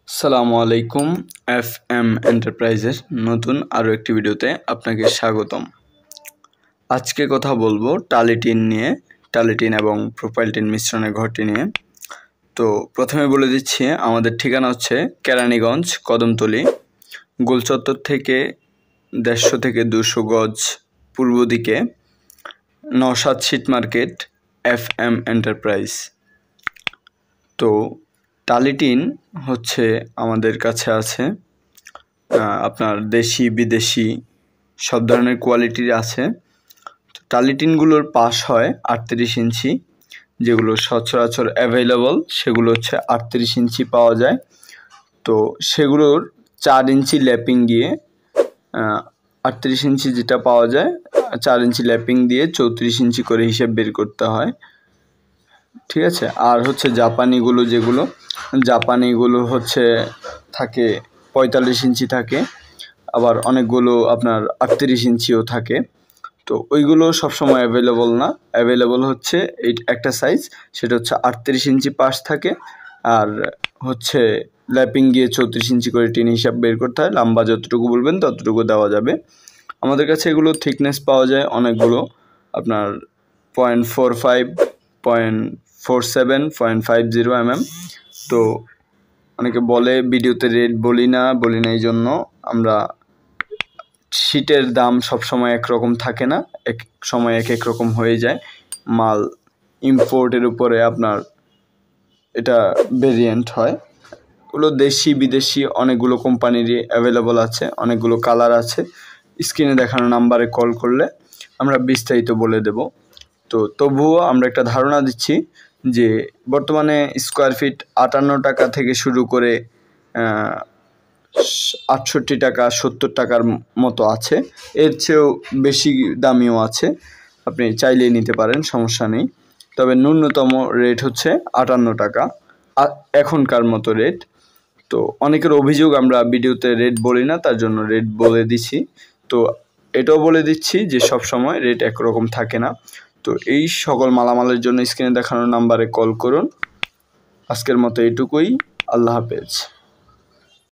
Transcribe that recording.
আসসালামু আলাইকুম। এফএম এন্টারপ্রাইজের নতুন আরও একটি ভিডিওতে আপনাকে স্বাগতম। আজকে কথা বলবো টালিটিন নিয়ে, টালিটিন এবং প্রোপাইলটিন মিশ্রণের ঘরটি নিয়ে। তো প্রথমে বলে দিচ্ছি, আমাদের ঠিকানা হচ্ছে কেরানীগঞ্জ কদমতলী, গোলচত্বর থেকে 150 থেকে 200 গজ পূর্ব দিকে, Naushad sheet market, FM enterprise. তো টালিটিন হচ্ছে আমাদের কাছে আছে আপনার দেশি বিদেশি সব ধরনের কোয়ালিটির আছে। তো টালিটিনগুলোর পাশ হয় 38 ইঞ্চি, যেগুলো সচরাচর অ্যাভেলেবল সেগুলো হচ্ছে 38 ইঞ্চি পাওয়া যায়। তো সেগুলোর 4 ইঞ্চি ল্যাপিং দিয়ে 38 ইঞ্চি যেটা পাওয়া যায় 4 ইঞ্চি ল্যাপিং দিয়ে 34 ইঞ্চি করে হিসেব বের করতে হয়, ঠিক আছে। আর হচ্ছে জাপানিগুলো হচ্ছে থাকে 45 ইঞ্চি থাকে, আবার অনেকগুলো আপনার 38 ইঞ্চিও থাকে। তো ওইগুলো সবসময় অ্যাভেলেবল না, অ্যাভেলেবল হচ্ছে এই একটা সাইজ, সেটা হচ্ছে 38 ইঞ্চি পাশ থাকে, আর হচ্ছে ল্যাপিং গিয়ে 34 ইঞ্চি করে টিন হিসাব বের করতে হয়। লম্বা যতটুকু বলবেন ততটুকু দেওয়া যাবে। আমাদের কাছে এগুলো থিকনেস পাওয়া যায় অনেকগুলো, আপনার 0.45, 0.47, 0.50 mm। তো অনেকে বলে ভিডিওতে রেট বলি না এই জন্য আমরা শীটের দাম সবসময় একরকম থাকে না, এক সময় এক রকম হয়ে যায়। মাল ইম্পোর্টের উপরে আপনার এটা ভেরিয়েন্ট হয়। ওগুলো দেশি বিদেশি অনেকগুলো কোম্পানিরই অ্যাভেলেবল আছে, অনেকগুলো কালার আছে। স্ক্রিনে দেখানো নাম্বারে কল করলে আমরা বিস্তারিত বলে দেব। তো তবুও আমরা একটা ধারণা দিচ্ছি যে বর্তমানে স্কোয়ার ফিট 58 টাকা থেকে শুরু করে 68 টাকা 70 টাকার মতো আছে, এর চেয়েও বেশি দামিও আছে। আপনি চাইলেই নিতে পারেন, সমস্যা নেই। তবে ন্যূনতম রেট হচ্ছে 58 টাকা এখনকার মতো রেট। তো অনেকের অভিযোগ আমরা ভিডিওতে রেট বলি না, তার জন্য রেট বলে দিচ্ছি। তো এটাও বলে দিচ্ছি যে সব সময় রেট একরকম থাকে না। তো এই সকল মালামালের জন্য স্ক্রিনে দেখানো নাম্বারে কল করুন। আজকের মতো এটুকুই, আল্লাহ হাফেজ।